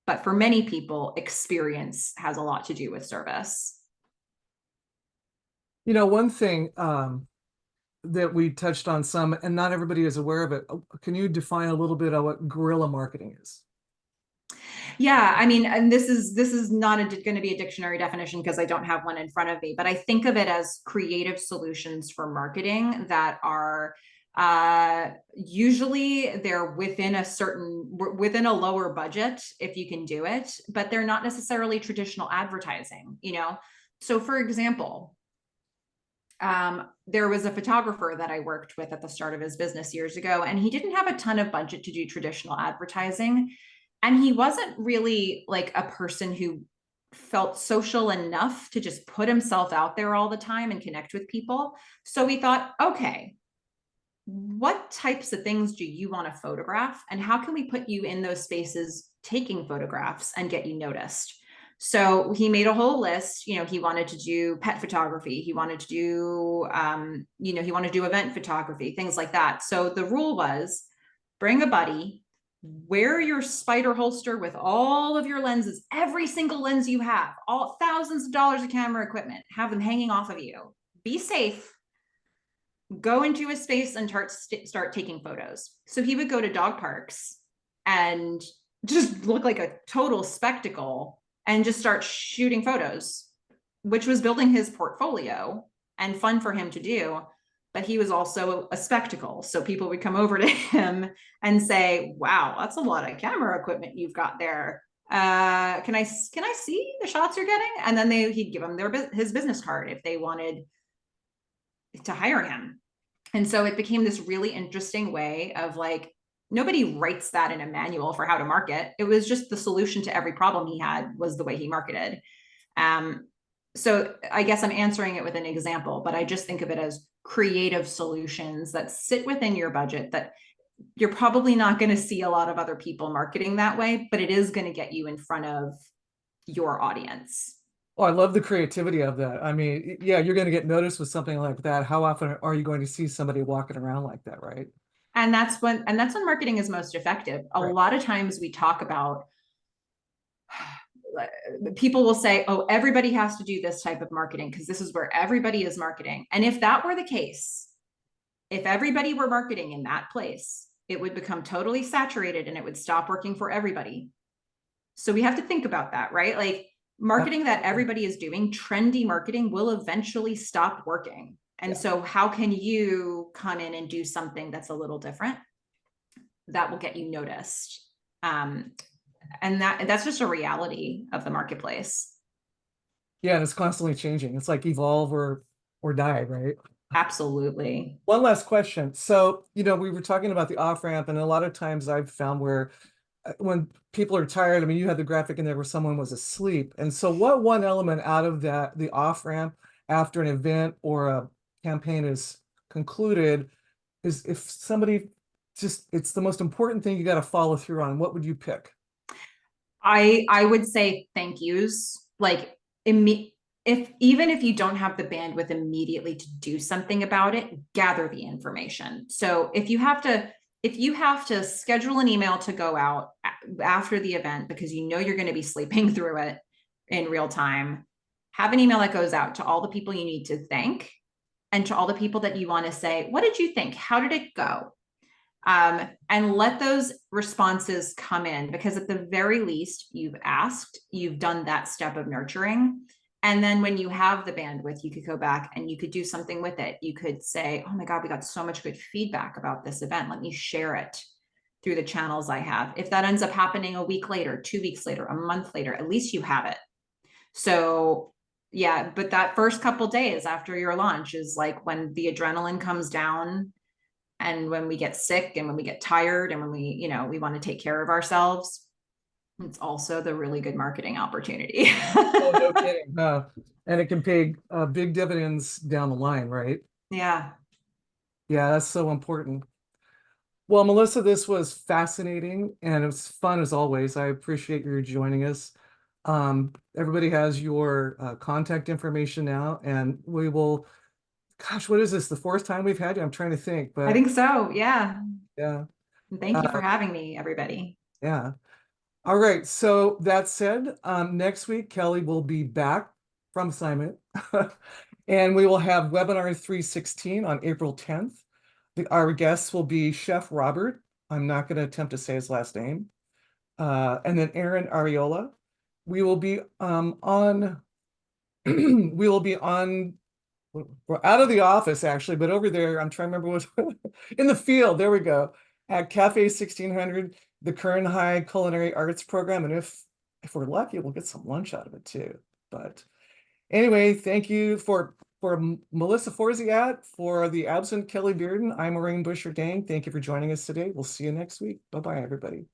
but for many people, experience has a lot to do with service. One thing that we touched on some, and not everybody is aware of it. Can you define a little bit of what guerrilla marketing is? Yeah, I mean, and this is not going to be a dictionary definition because I don't have one in front of me, but I think of it as creative solutions for marketing that are usually they're within a lower budget if you can do it, but they're not necessarily traditional advertising, So for example, there was a photographer that I worked with at the start of his business years ago, and he didn't have a ton of budget to do traditional advertising. And he wasn't really like a person who felt social enough to just put himself out there all the time and connect with people. So we thought, okay, what types of things do you want to photograph? And how can we put you in those spaces taking photographs and get you noticed? So he made a whole list. He wanted to do pet photography. He wanted to do, he wanted to do event photography, things like that. So the rule was, bring a buddy, wear your spider holster with all of your lenses, every single lens you have, all thousands of dollars of camera equipment, have them hanging off of you. Be safe. Go into a space and start taking photos. So he would go to dog parks and just look like a total spectacle and just start shooting photos, which was building his portfolio and fun for him to do. But he was also a spectacle. So people would come over to him and say, wow, that's a lot of camera equipment you've got there. Can I see the shots you're getting? And then he'd give them his business card if they wanted to hire him. And so it became this really interesting way of like nobody writes that in a manual for how to market. It was just the solution to every problem he had was the way he marketed. So I guess I'm answering it with an example, but I just think of it as creative solutions that sit within your budget that you're probably not going to see a lot of other people marketing that way, but it is going to get you in front of your audience. Oh, I love the creativity of that. I mean, yeah, you're going to get noticed with something like that. How often are you going to see somebody walking around like that, right? And that's when marketing is most effective. A Right. lot of times we talk about, people will say, oh, everybody has to do this type of marketing because this is where everybody is marketing. And if that were the case, if everybody were marketing in that place, it would become totally saturated and it would stop working for everybody. So we have to think about that, right? Like marketing that everybody is doing, trendy marketing will eventually stop working. And Yeah. so how can you come in and do something that's a little different that will get you noticed? And that's just a reality of the marketplace. Yeah, and it's constantly changing. It's like evolve or die, right? Absolutely. One last question. So, we were talking about the off ramp, and a lot of times I've found where when people are tired, I mean, you had the graphic in there where someone was asleep. And so what one element out of that, the off ramp after an event or a campaign is concluded, is if somebody just, it's the most important thing you got to follow through on, what would you pick? I would say thank yous. Like if even if you don't have the bandwidth immediately to do something about it, gather the information. So if you have to schedule an email to go out after the event because you know you're going to be sleeping through it in real time, have an email that goes out to all the people you need to thank and to all the people that you want to say, what did you think? How did it go? And let those responses come in because at the very least you've asked, you've done that step of nurturing. And then when you have the bandwidth, you could go back and you could do something with it. You could say, oh my God, we got so much good feedback about this event. Let me share it through the channels I have. If that ends up happening a week later, 2 weeks later, a month later, at least you have it. So yeah, but that first couple days after your launch is like when the adrenaline comes down and when we get sick and when we get tired and when we want to take care of ourselves. It's also the really good marketing opportunity. Oh, no kidding. And it can pay big dividends down the line, right? Yeah. Yeah, that's so important. Well, Melissa, this was fascinating and it was fun as always. I appreciate your joining us. Everybody has your contact information now, and we will, gosh, what is this? The fourth time we've had you? I'm trying to think, I but think so. Yeah. yeah, Thank you for having me, everybody. yeah. All right. So that said, next week, Kelly will be back from assignment and we will have webinar 316 on April 10th. Our guests will be Chef Robert. I'm not going to attempt to say his last name. And then Aaron Ariola. We will be on we will be on we're out of the office actually, but over there, I'm trying to remember what in the field. There we go. At Cafe 1600, the Kern High Culinary Arts Program. And if we're lucky, we'll get some lunch out of it too. But anyway, thank you for Melissa Forziat, for the absent Kelly Bearden. I'm Maureen Buscher-Dang. Thank you for joining us today. We'll see you next week. Bye-bye, everybody.